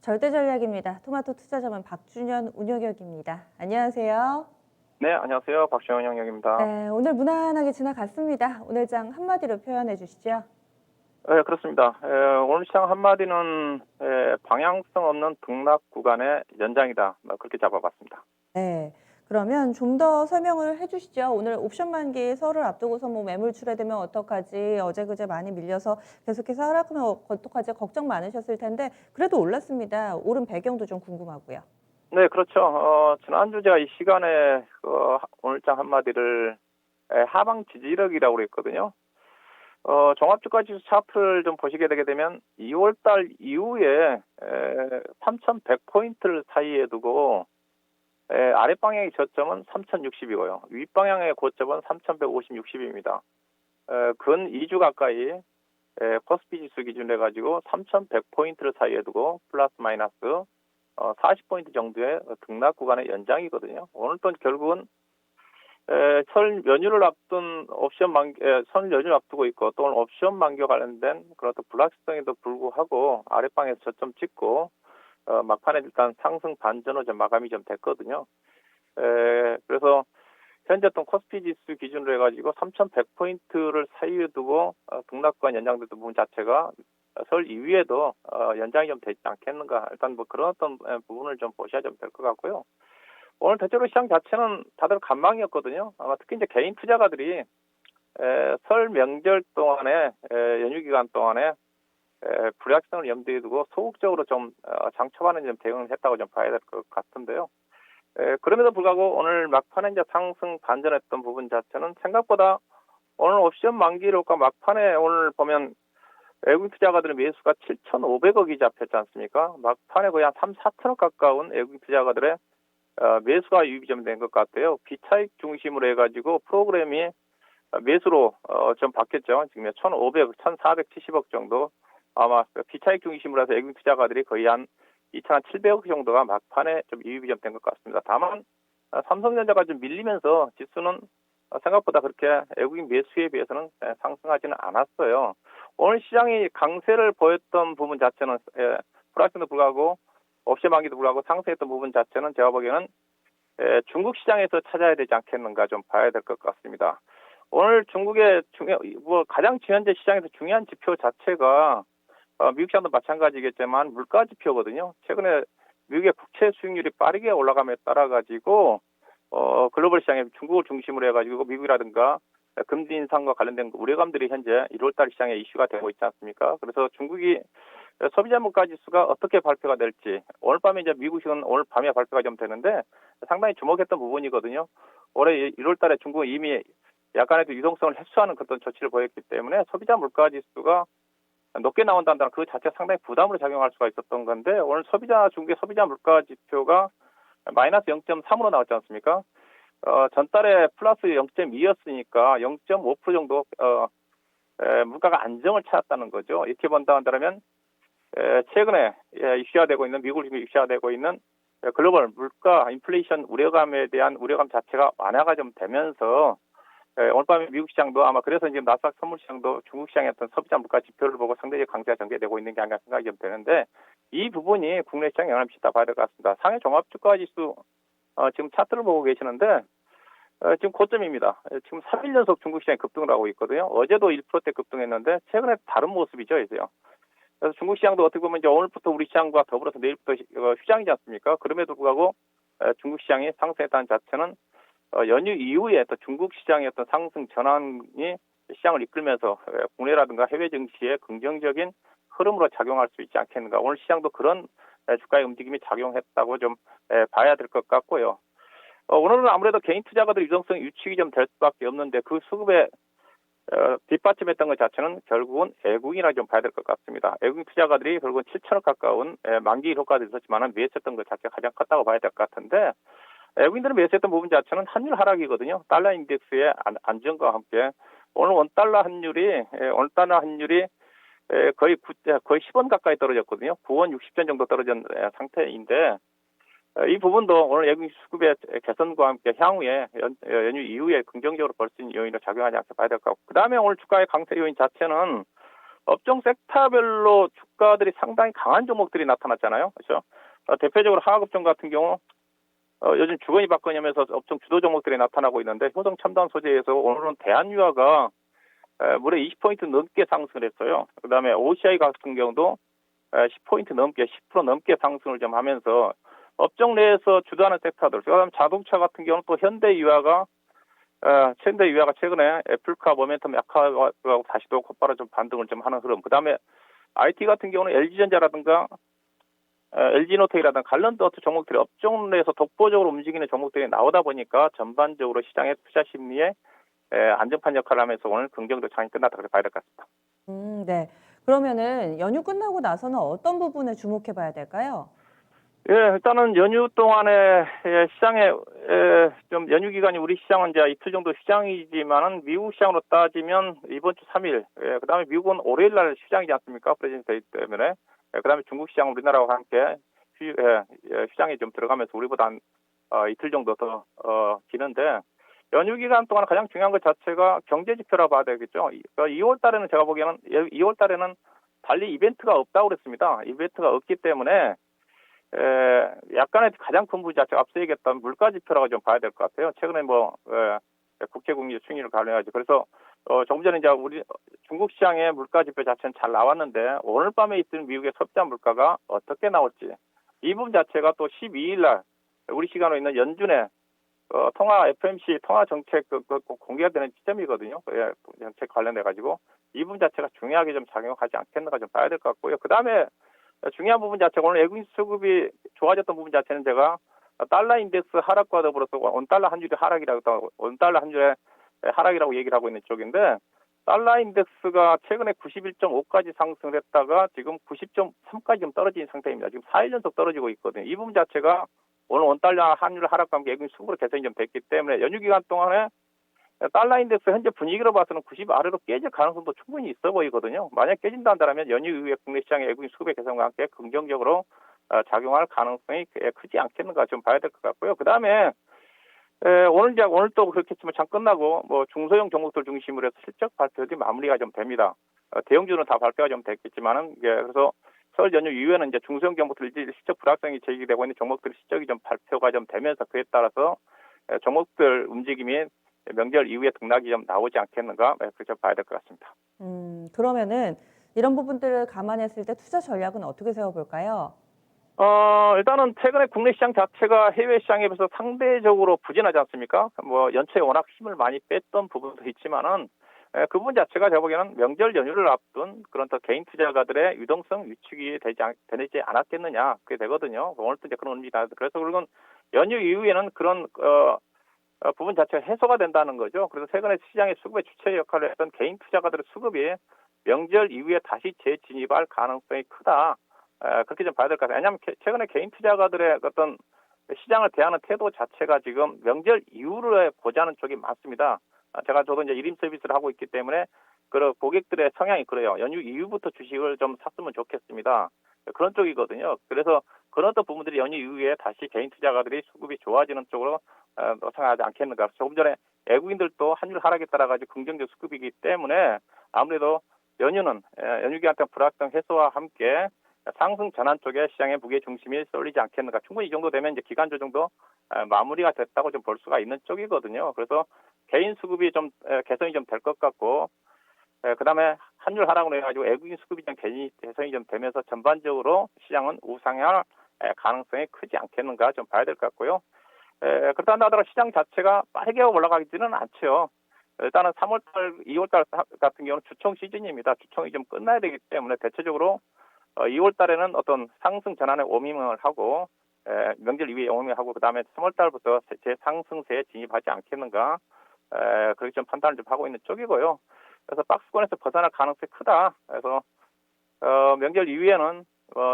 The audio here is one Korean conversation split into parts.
절대전략입니다. 토마토 투자자문 박준현 운영역입니다. 안녕하세요. 네, 안녕하세요. 박시영 영역입니다. 네, 오늘 무난하게 지나갔습니다. 오늘 장 한마디로 표현해 주시죠. 네, 그렇습니다. 오늘 시장 한마디는 방향성 없는 등락 구간의 연장이다. 그렇게 잡아봤습니다. 네, 그러면 좀 더 설명을 해 주시죠. 오늘 옵션 만기 설을 앞두고서 뭐 매물 출회되면 어떡하지? 어제 그제 많이 밀려서 계속해서 하락하면 어떡하지? 걱정 많으셨을 텐데 그래도 올랐습니다. 오른 배경도 좀 궁금하고요. 네, 그렇죠. 지난주 제가 이 시간에 오늘장 한마디를 하방 지지력이라고 그랬거든요. 종합주가지수 차트를 좀 보시게 되게 되면 2월달 이후에 3,100포인트를 사이에 두고 아랫방향의 저점은 3,060이고요. 윗방향의 고점은 3,150, 60입니다. 근 2주 가까이 코스피 지수 기준으로 해가지고 3,100포인트를 사이에 두고 플러스 마이너스 40포인트 정도의 등락 구간의 연장이거든요. 오늘 또 결국은 설 연휴를 앞둔 설 연휴를 앞두고 있고 또 오늘 옵션 만기와 관련된 그런 또 불확실성에도 불구하고 아랫방에서 저점 찍고 막판에 일단 상승 반전으로 좀 마감이 좀 됐거든요. 그래서 현재 어떤 코스피 지수 기준으로 해가지고 3,100포인트를 사이에 두고 등락구간 연장됐던 부분 자체가 설 이후에도 연장이 좀 되지 않겠는가. 일단 뭐 그런 어떤 부분을 좀 보셔야 좀 될 것 같고요. 오늘 대체로 시장 자체는 다들 관망이었거든요. 아마 특히 이제 개인 투자가들이 설 명절 동안에 연휴 기간 동안에 불확실성을 염두에 두고 소극적으로 좀 장 초반에 좀 대응을 했다고 좀 봐야 될 것 같은데요. 그럼에도 불구하고 오늘 막판에 이제 상승 반전했던 부분 자체는 생각보다 오늘 옵션 만기로가 막판에 오늘 보면 외국인 투자가들의 매수가 7,500억이 잡혔지 않습니까? 막판에 거의 한 3, 4천억 가까운 외국인 투자가들의 매수가 유입이 좀 된 것 같아요. 비차익 중심으로 해가지고 프로그램이 매수로 좀 바뀌었죠. 지금 1,500, 1,470억 정도 아마 비차익 중심으로 해서 외국인 투자가들이 거의 한 2,700억 정도가 막판에 좀 유입이 좀 된 것 같습니다. 다만 삼성전자가 좀 밀리면서 지수는 생각보다 그렇게 외국인 매수에 비해서는 상승하지는 않았어요. 오늘 시장이 강세를 보였던 부분 자체는 불확실성도 불구하고 옵션 만기도 불구하고 상승했던 부분 자체는 제가 보기에는 중국 시장에서 찾아야 되지 않겠는가 좀 봐야 될 것 같습니다. 오늘 중국의 가장 현재 시장에서 중요한 지표 자체가 미국 시장도 마찬가지겠지만 물가 지표거든요. 최근에 미국의 국채 수익률이 빠르게 올라감에 따라 가지고 글로벌 시장에 중국을 중심으로 해가지고 미국이라든가 금리 인상과 관련된 우려감들이 현재 1월달 시장에 이슈가 되고 있지 않습니까? 그래서 중국이 소비자 물가 지수가 어떻게 발표가 될지 오늘 밤에 이제 미국식은 오늘 밤에 발표가 좀 되는데 상당히 주목했던 부분이거든요. 올해 1월달에 중국은 이미 약간의 유동성을 해소하는 그런 조치를 보였기 때문에 소비자 물가 지수가 높게 나온다는 그 자체가 상당히 부담으로 작용할 수가 있었던 건데 오늘 중국의 소비자 물가 지표가 마이너스 0.3으로 나왔지 않습니까? 전달에 플러스 0.2였으니까 0.5% 정도 물가가 안정을 찾았다는 거죠. 이렇게 본다면 최근에 이슈화되고 있는 미국을 이슈화되고 있는 글로벌 물가 인플레이션 우려감에 대한 우려감 자체가 완화가 좀 되면서 오늘 밤에 미국 시장도 아마 그래서 지금 나스닥 선물 시장도 중국 시장의 어떤 소비자 물가 지표를 보고 상대적 강세가 전개되고 있는 게 아닌가 생각이 좀 되는데 이 부분이 국내 시장에 영향을 미친다 봐야 될 것 같습니다. 상해 종합주가 지수 지금 차트를 보고 계시는데 지금 고점입니다. 지금 3일 연속 중국 시장이 급등을 하고 있거든요. 어제도 1%대 급등했는데 최근에 다른 모습이죠, 이제요. 그래서 중국 시장도 어떻게 보면 이제 오늘부터 우리 시장과 더불어서 내일부터 휴장이지 않습니까? 그럼에도 불구하고 중국 시장이 상승했다는 자체는 연휴 이후에 또 중국 시장의 어떤 상승 전환이 시장을 이끌면서 국내라든가 해외 증시에 긍정적인 흐름으로 작용할 수 있지 않겠는가. 오늘 시장도 그런 주가의 움직임이 작용했다고 좀 봐야 될 것 같고요. 오늘은 아무래도 개인 투자가들 유동성 유축이 좀 될 수밖에 없는데 그 수급에 뒷받침했던 것 자체는 결국은 외국인이라 좀 봐야 될 것 같습니다. 외국인 투자가들이 결국은 7천억 가까운 만기 효과도 있었지만 매수했던 것 자체가 가장 컸다고 봐야 될 것 같은데 외국인들은 매수했던 부분 자체는 환율 하락이거든요. 달러 인덱스의 안정과 함께 오늘 원달러 환율이 거의 10원 가까이 떨어졌거든요. 9원 60전 정도 떨어진 상태인데 이 부분도 오늘 외국인 수급의 개선과 함께 향후에 연휴 이후에 긍정적으로 볼 수 있는 요인으로 작용하지 않게 봐야 될 것 같고 그다음에 오늘 주가의 강세 요인 자체는 업종 섹터별로 주가들이 상당히 강한 종목들이 나타났잖아요. 그렇죠? 대표적으로 화학업종 같은 경우 요즘 주거니 받거니 하면서 업종 주도 종목들이 나타나고 있는데 효성 첨단 소재에서 오늘은 대한유화가 무려 20포인트 넘게 상승을 했어요. 그다음에 OCI 같은 경우도 10포인트 넘게 10% 넘게 상승을 좀 하면서 업종 내에서 주도하는 섹터들. 그다음 자동차 같은 경우는 또 현대유화가 최근에 애플카 모멘텀 약화하고 다시 또 곧바로 좀 반등을 좀 하는 흐름. 그다음에 IT 같은 경우는 LG전자라든가 LG노텍이라든가 관련된 종목들이 업종 내에서 독보적으로 움직이는 종목들이 나오다 보니까 전반적으로 시장의 투자 심리에 안정판 역할을 하면서 오늘 긍정적 장이 끝났다 그렇게 봐야 될 것 같습니다. 네. 그러면은 연휴 끝나고 나서는 어떤 부분에 주목해 봐야 될까요? 예, 일단은 연휴 동안에 시장에 좀 연휴 기간이 우리 시장은 이제 이틀 정도 시장이지만은 미국 시장으로 따지면 이번 주 3일, 그다음에 미국은 월요일 날 시장이지 않습니까? 프레젠트 데이 때문에. 그다음에 중국 시장 우리나라와 함께 시장에 좀 들어가면서 우리보다 한 이틀 정도 더 기는데 연휴 기간 동안 가장 중요한 것 자체가 경제 지표라고 봐야 되겠죠. 2월 달에는 제가 보기에는 2월 달에는 달리 이벤트가 없다고 그랬습니다. 이벤트가 없기 때문에 약간의 가장 큰 문제 자체가 앞서 얘기했던 물가 지표라고 좀 봐야 될 것 같아요. 최근에 국제금리 수익률을 관련해가지고 그래서 조금 전에 이제 우리 중국 시장의 물가 지표 자체는 잘 나왔는데 오늘 밤에 있을 미국의 소비자 물가가 어떻게 나올지 이 부분 자체가 또 12일 날 우리 시간으로 있는 연준의 통화 FMC 통화 정책 공개가 되는 시점이거든요. 정책 관련해 가지고 이 부분 자체가 중요하게 좀 작용하지 않겠는가 좀 봐야 될 것 같고요. 그 다음에 중요한 부분 자체가 오늘 외국인 수급이 좋아졌던 부분 자체는 제가 달러 인덱스 하락과 더불어서 원달러 한 줄의 하락이라고 원달러 한 줄의 하락이라고 얘기를 하고 있는 쪽인데 달러 인덱스가 최근에 91.5까지 상승을 했다가 지금 90.3까지 좀 떨어진 상태입니다. 지금 4일 연속 떨어지고 있거든요. 이 부분 자체가 오늘 원달러 환율 하락과 함께 외국인 수급으로 개선이 좀 됐기 때문에 연휴 기간 동안에 달러 인덱스 현재 분위기로 봐서는 90 아래로 깨질 가능성도 충분히 있어 보이거든요. 만약 깨진다 한다면 연휴 이후에 국내 시장의 외국인 수급의 개선과 함께 긍정적으로 작용할 가능성이 크지 않겠는가 좀 봐야 될 것 같고요. 그 다음에 오늘 또 그렇겠지만 장 끝나고 뭐 중소형 종목들 중심으로 해서 실적 발표들이 마무리가 좀 됩니다. 대형주는 다 발표가 좀 됐겠지만은 그래서 설 연휴 이후에는 이제 중소형 종목들 실적 불확성이 제기되고 있는 종목들 실적이 좀 발표가 좀 되면서 그에 따라서 종목들 움직임이 명절 이후에 등락이 좀 나오지 않겠는가 그렇게 봐야 될 것 같습니다. 그러면은 이런 부분들을 감안했을 때 투자 전략은 어떻게 세워볼까요? 일단은 최근에 국내 시장 자체가 해외 시장에 비해서 상대적으로 부진하지 않습니까? 뭐 연초에 워낙 힘을 많이 뺐던 부분도 있지만은 그 부분 자체가 제가 보기에는 명절 연휴를 앞둔 그런 더 개인 투자가들의 유동성 위축이 되지 않았겠느냐 그게 되거든요. 오늘도 이제 그런 의미가 그래서 그건 연휴 이후에는 그런 부분 자체가 해소가 된다는 거죠. 그래서 최근에 시장의 수급의 주체 역할을 했던 개인 투자가들의 수급이 명절 이후에 다시 재진입할 가능성이 크다. 그렇게 좀 봐야 될 것 같아요. 왜냐하면 최근에 개인 투자가들의 어떤 시장을 대하는 태도 자체가 지금 명절 이후를 보자는 쪽이 많습니다. 저도 이제 1인 서비스를 하고 있기 때문에 그 고객들의 성향이 그래요. 연휴 이후부터 주식을 좀 샀으면 좋겠습니다. 그런 쪽이거든요. 그래서 그런 어떤 부분들이 연휴 이후에 다시 개인 투자가들이 수급이 좋아지는 쪽으로 노선하지 않겠는가. 조금 전에 외국인들도 환율 하락에 따라 가지고 긍정적 수급이기 때문에 아무래도 연휴는 연휴 기간 동안 불확정 해소와 함께 상승 전환 쪽에 시장의 무게 중심이 쏠리지 않겠는가. 충분히 이 정도 되면 이제 기간 조정도 마무리가 됐다고 좀 볼 수가 있는 쪽이거든요. 그래서 개인 수급이 좀 개선이 좀 될 것 같고, 그다음에 환율 하락으로 해가지고 외국인 수급이 좀 개선이 좀 되면서 전반적으로 시장은 우상향 가능성이 크지 않겠는가 좀 봐야 될 것 같고요. 그렇다 하더라도 시장 자체가 빠르게 올라가지는 않죠. 일단은 3월달, 2월달 같은 경우는 주총 시즌입니다. 주총이 좀 끝나야 되기 때문에 대체적으로 2월 달에는 어떤 상승 전환에 오밍을 하고 명절 이후에 오밍을 하고 그다음에 3월 달부터 재상승세에 진입하지 않겠는가 그렇게 좀 판단을 좀 하고 있는 쪽이고요. 그래서 박스권에서 벗어날 가능성이 크다. 그래서 명절 이후에는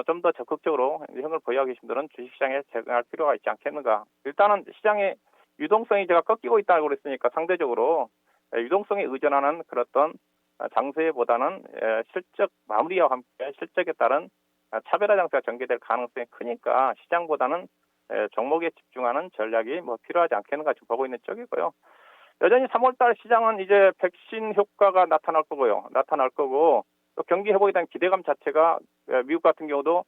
좀 더 적극적으로 현금을 보유하고 계신 분들은 주식시장에 제공할 필요가 있지 않겠는가. 일단은 시장의 유동성이 제가 꺾이고 있다고 그랬으니까 상대적으로 유동성에 의존하는 그런 장세보다는 실적 마무리와 함께 실적에 따른 차별화 장세가 전개될 가능성이 크니까 시장보다는 종목에 집중하는 전략이 필요하지 않겠는가 지금 보고 있는 쪽이고요. 여전히 3월달 시장은 이제 백신 효과가 나타날 거고 또 경기 회복에 대한 기대감 자체가 미국 같은 경우도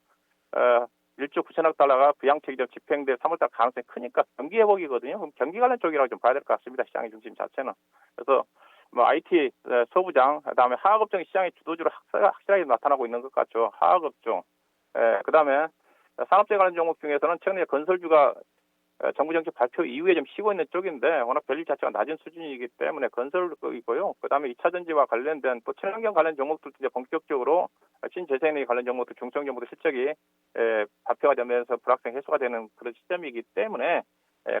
1조 9천억 달러가 부양책이 집행될 3월달 가능성이 크니까 경기 회복이거든요. 그럼 경기 관련 쪽이라고 좀 봐야 될 것 같습니다. 시장의 중심 자체는. 그래서 뭐 IT 소부장, 그다음에 화학업종이 시장의 주도주로 확실하게 나타나고 있는 것 같죠. 화학업종. 그다음에 산업재 관련 종목 중에서는 최근에 건설주가 정부 정책 발표 이후에 좀 쉬고 있는 쪽인데 워낙 별일 자체가 낮은 수준이기 때문에 건설이고요. 그다음에 2차 전지와 관련된 또 친환경 관련 종목들도 이제 본격적으로 신재생에너지 관련 종목들, 중소형 종목들 실적이 발표가 되면서 불확정 해소가 되는 그런 시점이기 때문에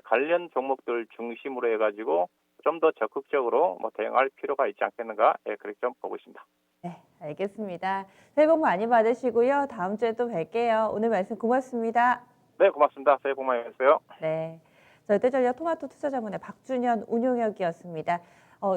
관련 종목들 중심으로 해가지고 좀 더 적극적으로 뭐 대응할 필요가 있지 않겠는가 그렇게 좀 보고 있습니다. 네, 알겠습니다. 새해 복 많이 받으시고요. 다음 주에 또 뵐게요. 오늘 말씀 고맙습니다. 네, 고맙습니다. 새해 복 많이 받으세요. 네, 절대전략 토마토 투자자문의 박준현 운용역이었습니다.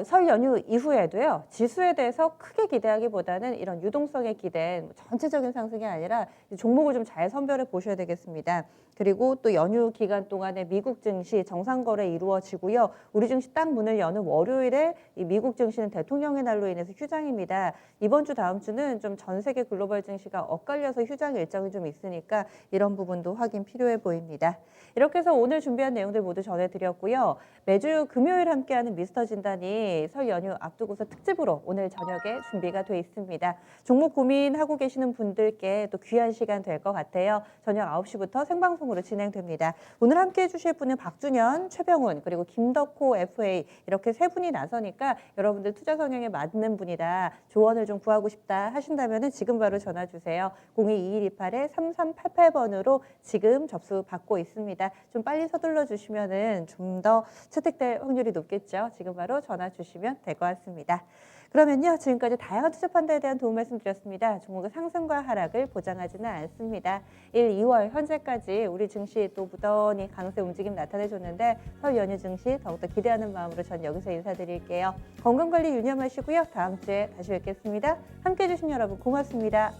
설 연휴 이후에도요, 지수에 대해서 크게 기대하기보다는 이런 유동성에 기댄 전체적인 상승이 아니라 종목을 좀 잘 선별해 보셔야 되겠습니다. 그리고 또 연휴 기간 동안에 미국 증시 정상 거래 이루어지고요. 우리 증시 딱 문을 여는 월요일에 이 미국 증시는 대통령의 날로 인해서 휴장입니다. 이번 주 다음 주는 좀 전 세계 글로벌 증시가 엇갈려서 휴장 일정이 좀 있으니까 이런 부분도 확인 필요해 보입니다. 이렇게 해서 오늘 준비한 내용들 모두 전해드렸고요. 매주 금요일 함께하는 미스터 진단이 설 연휴 앞두고서 특집으로 오늘 저녁에 준비가 돼 있습니다. 종목 고민하고 계시는 분들께 또 귀한 시간 될 것 같아요. 저녁 9시부터 생방송으로 진행됩니다. 오늘 함께해 주실 분은 박준현, 최병훈, 그리고 김덕호 FA 이렇게 세 분이 나서니까 여러분들 투자 성향에 맞는 분이다. 조언을 좀 구하고 싶다 하신다면 지금 바로 전화 주세요. 0221-3388번으로 지금 접수 받고 있습니다. 좀 빨리 서둘러 주시면은 좀 더 채택될 확률이 높겠죠. 지금 바로 전화 주시면 될 것 같습니다. 그러면요, 지금까지 다양한 투자 판단에 대한 도움 말씀드렸습니다. 종목의 상승과 하락을 보장하지는 않습니다. 1, 2월 현재까지 우리 증시 또 무던히 강세 움직임 나타내줬는데 설 연휴 증시 더욱더 기대하는 마음으로 전 여기서 인사드릴게요. 건강관리 유념하시고요. 다음 주에 다시 뵙겠습니다. 함께해 주신 여러분 고맙습니다.